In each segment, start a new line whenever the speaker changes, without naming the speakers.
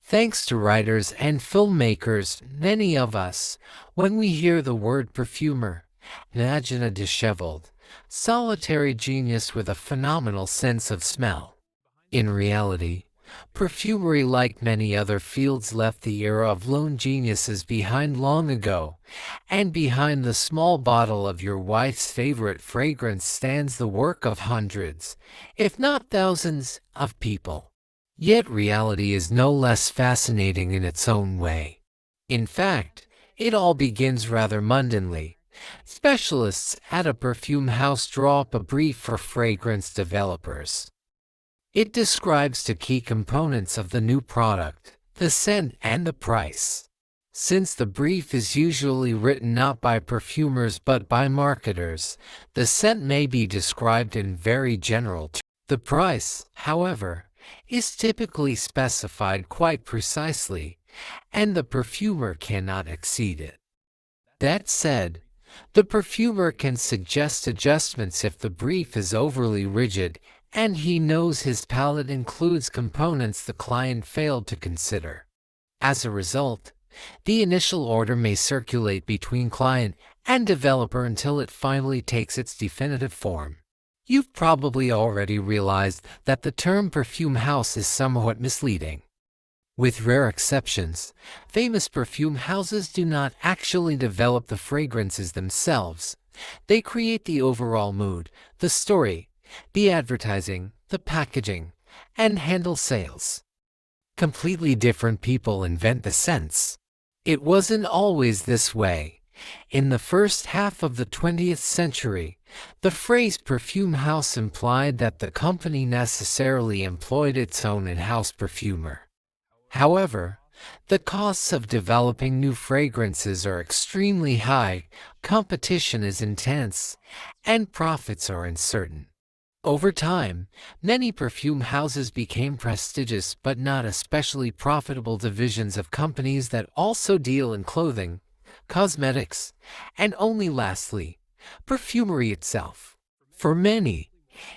Thanks to writers and filmmakers, many of us, when we hear the word perfumer, imagine a disheveled, solitary genius with a phenomenal sense of smell. In reality, perfumery, like many other fields, left the era of lone geniuses behind long ago, and behind the small bottle of your wife's favorite fragrance stands the work of hundreds, if not thousands, of people. Yet reality is no less fascinating in its own way. In fact, it all begins rather mundanely. Specialists at a perfume house draw up a brief for fragrance developers. It describes the key components of the new product, the scent, and the price. Since the brief is usually written not by perfumers but by marketers, the scent may be described in very general terms. The price, however, is typically specified quite precisely, and the perfumer cannot exceed it. That said, the perfumer can suggest adjustments if the brief is overly rigid and he knows his palette includes components the client failed to consider. As a result, the initial order may circulate between client and developer until it finally takes its definitive form. You've probably already realized that the term perfume house is somewhat misleading. With rare exceptions, famous perfume houses do not actually develop the fragrances themselves. They create the overall mood, the story, the advertising, the packaging, and handle sales. Completely different people invent the scents. It wasn't always this way. In the first half of the 20th century, the phrase perfume house implied that the company necessarily employed its own in-house perfumer. However, the costs of developing new fragrances are extremely high, competition is intense, and profits are uncertain. Over time, many perfume houses became prestigious but not especially profitable divisions of companies that also deal in clothing, cosmetics, and only lastly, perfumery itself. For many,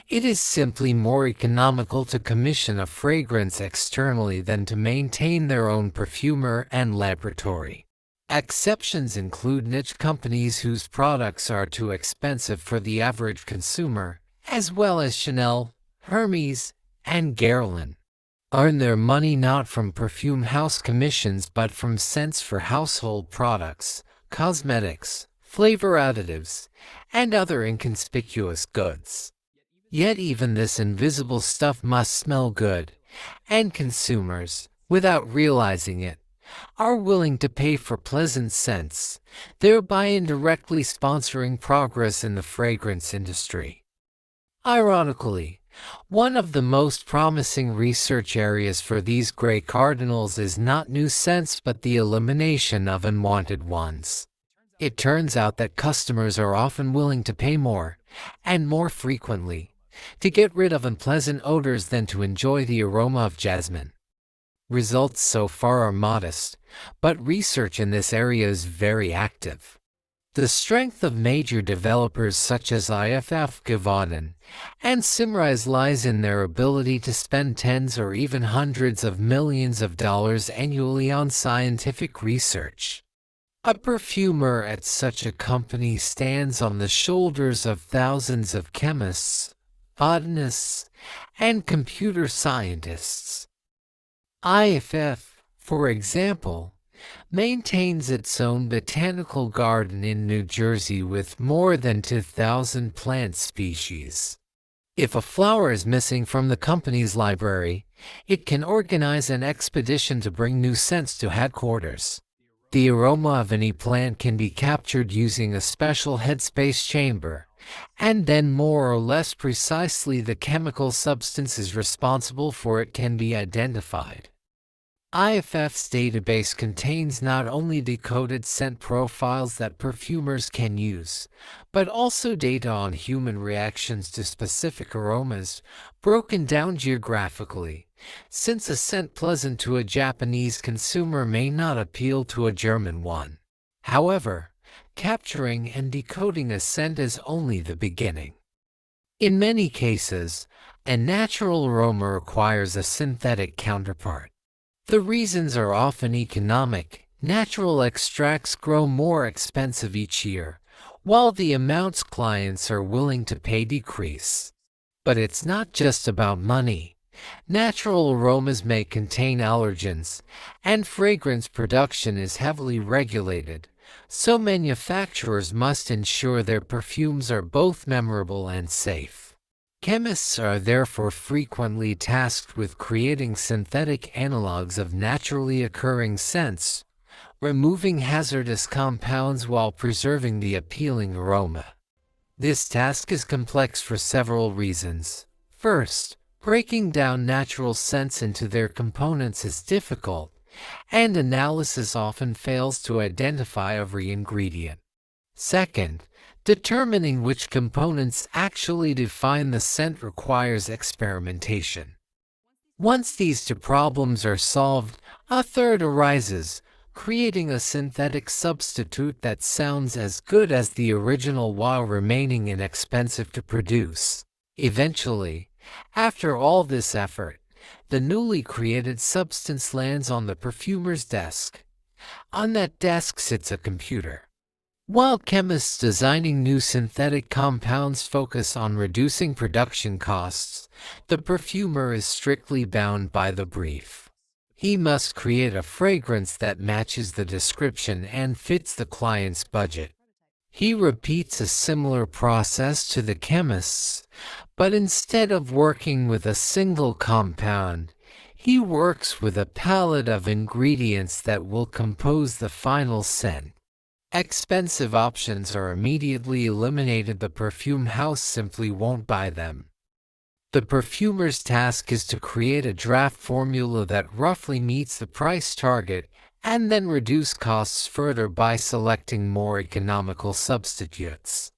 it is simply more economical to commission a fragrance externally than to maintain their own perfumer and laboratory. Exceptions include niche companies whose products are too expensive for the average consumer, as well as Chanel, Hermes, and Guerlain. Earn their money not from perfume house commissions but from scents for household products, cosmetics, flavor additives, and other inconspicuous goods. Yet even this invisible stuff must smell good, and consumers, without realizing it, are willing to pay for pleasant scents, thereby indirectly sponsoring progress in the fragrance industry. Ironically, one of the most promising research areas for these gray cardinals is not new scents but the elimination of unwanted ones. It turns out that customers are often willing to pay more, and more frequently, to get rid of unpleasant odors than to enjoy the aroma of jasmine. Results so far are modest, but research in this area is very active. The strength of major developers such as IFF, Givaudan, and Symrise lies in their ability to spend tens or even hundreds of millions of dollars annually on scientific research. A perfumer at such a company stands on the shoulders of thousands of chemists, botanists, and computer scientists. IFF, for example, maintains its own botanical garden in New Jersey with more than 2,000 plant species. If a flower is missing from the company's library, it can organize an expedition to bring new scents to headquarters. The aroma of any plant can be captured using a special headspace chamber, and then more or less precisely the chemical substances responsible for it can be identified. IFF's database contains not only decoded scent profiles that perfumers can use, but also data on human reactions to specific aromas, broken down geographically, since a scent pleasant to a Japanese consumer may not appeal to a German one. However, capturing and decoding a scent is only the beginning. In many cases, a natural aroma requires a synthetic counterpart. The reasons are often economic. Natural extracts grow more expensive each year, while the amounts clients are willing to pay decrease. But it's not just about money. Natural aromas may contain allergens, and fragrance production is heavily regulated, so manufacturers must ensure their perfumes are both memorable and safe. Chemists are therefore frequently tasked with creating synthetic analogs of naturally occurring scents, removing hazardous compounds while preserving the appealing aroma. This task is complex for several reasons. First, breaking down natural scents into their components is difficult, and analysis often fails to identify every ingredient. Second, determining which components actually define the scent requires experimentation. Once these two problems are solved, a third arises, creating a synthetic substitute that sounds as good as the original while remaining inexpensive to produce. Eventually, after all this effort, the newly created substance lands on the perfumer's desk. On that desk sits a computer. While chemists designing new synthetic compounds focus on reducing production costs, the perfumer is strictly bound by the brief. He must create a fragrance that matches the description and fits the client's budget. He repeats a similar process to the chemists, but instead of working with a single compound, he works with a palette of ingredients that will compose the final scent. Expensive options are immediately eliminated. The perfume house simply won't buy them. The perfumer's task is to create a draft formula that roughly meets the price target and then reduce costs further by selecting more economical substitutes.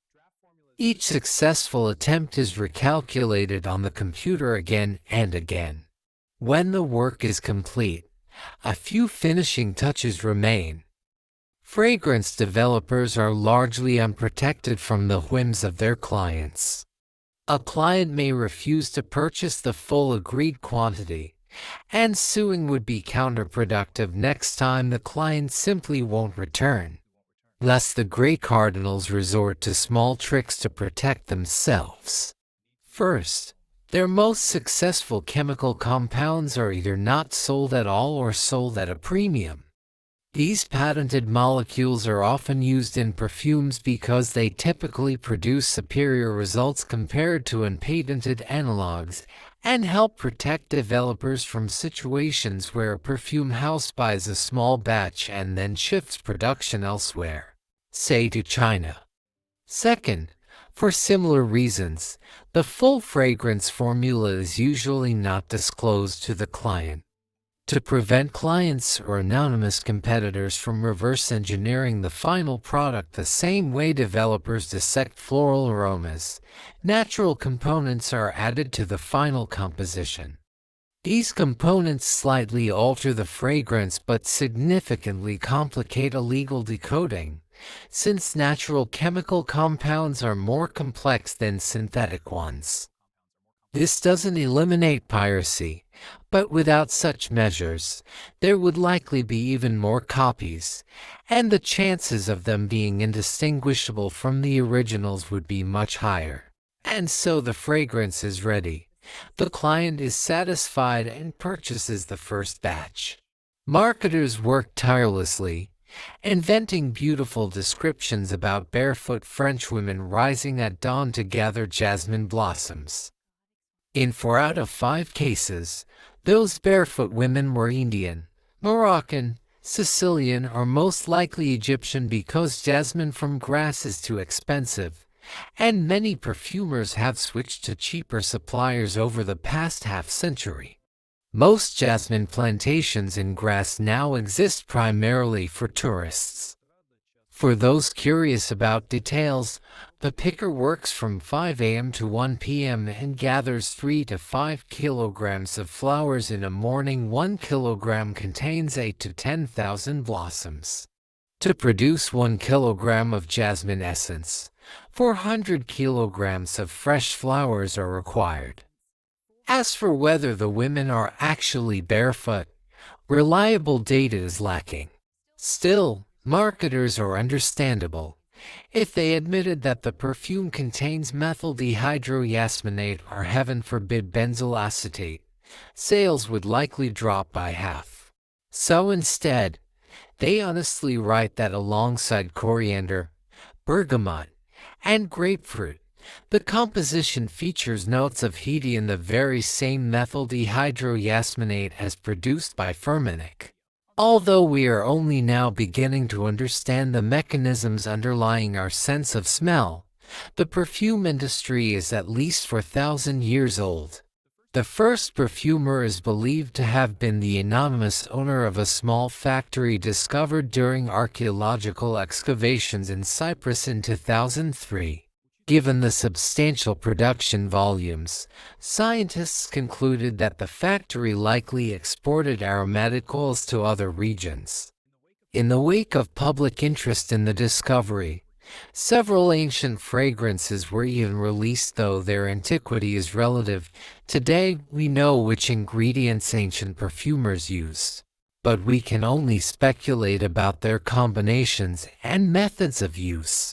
Each successful attempt is recalculated on the computer again and again. When the work is complete, a few finishing touches remain. Fragrance developers are largely unprotected from the whims of their clients. A client may refuse to purchase the full agreed quantity, and suing would be counterproductive. Next time the client simply won't return. Thus the great cardinals resort to small tricks to protect themselves. First, their most successful chemical compounds are either not sold at all or sold at a premium. These patented molecules are often used in perfumes because they typically produce superior results compared to unpatented analogs and help protect developers from situations where a perfume house buys a small batch and then shifts production elsewhere, say to China. Second, for similar reasons, the full fragrance formula is usually not disclosed to the client. To prevent clients or anonymous competitors from reverse engineering the final product the same way developers dissect floral aromas, natural components are added to the final composition. These components slightly alter the fragrance but significantly complicate a legal decoding, since natural chemical compounds are more complex than synthetic ones. This doesn't eliminate piracy, but without such measures, there would likely be even more copies, and the chances of them being indistinguishable from the originals would be much higher. And so the fragrance is ready. The client is satisfied and purchases the first batch. Marketers work tirelessly, inventing beautiful descriptions about barefoot French women rising at dawn to gather jasmine blossoms. In 4 out of 5 cases, those barefoot women were Indian, Moroccan, Sicilian, or most likely Egyptian because jasmine from Grasse is too expensive, and many perfumers have switched to cheaper suppliers over the past half-century. Most jasmine plantations in Grasse now exist primarily for tourists. For those curious about details, the picker works from 5 a.m. to 1 p.m. and gathers 3 to 5 kilograms of flowers in a morning. 1 kilogram contains 8 to 10,000 blossoms. To produce 1 kilogram of jasmine essence, 400 kilograms of fresh flowers are required. As for whether the women are actually barefoot, Reliable data is lacking. Still, marketers are understandable. If they admitted that the perfume contains methyl dihydroyasminate or heaven forbid benzyl acetate, sales would likely drop by half. So instead, they honestly write that alongside coriander, bergamot, and grapefruit, the composition features notes of Hedione, the very same methyl dihydroyasminate as produced by Firmenich. Although we are only now beginning to understand the mechanisms underlying our sense of smell, the perfume industry is at least 4,000 years old. The first perfumer is believed to have been the anonymous owner of a small factory discovered during archaeological excavations in Cyprus in 2003. Given the substantial production volumes, scientists concluded that the factory likely exported aromatic oils to other regions. In the wake of public interest in the discovery, several ancient fragrances were even released, though their antiquity is relative. Today, we know which ingredients ancient perfumers used, but we can only speculate about their combinations and methods of use.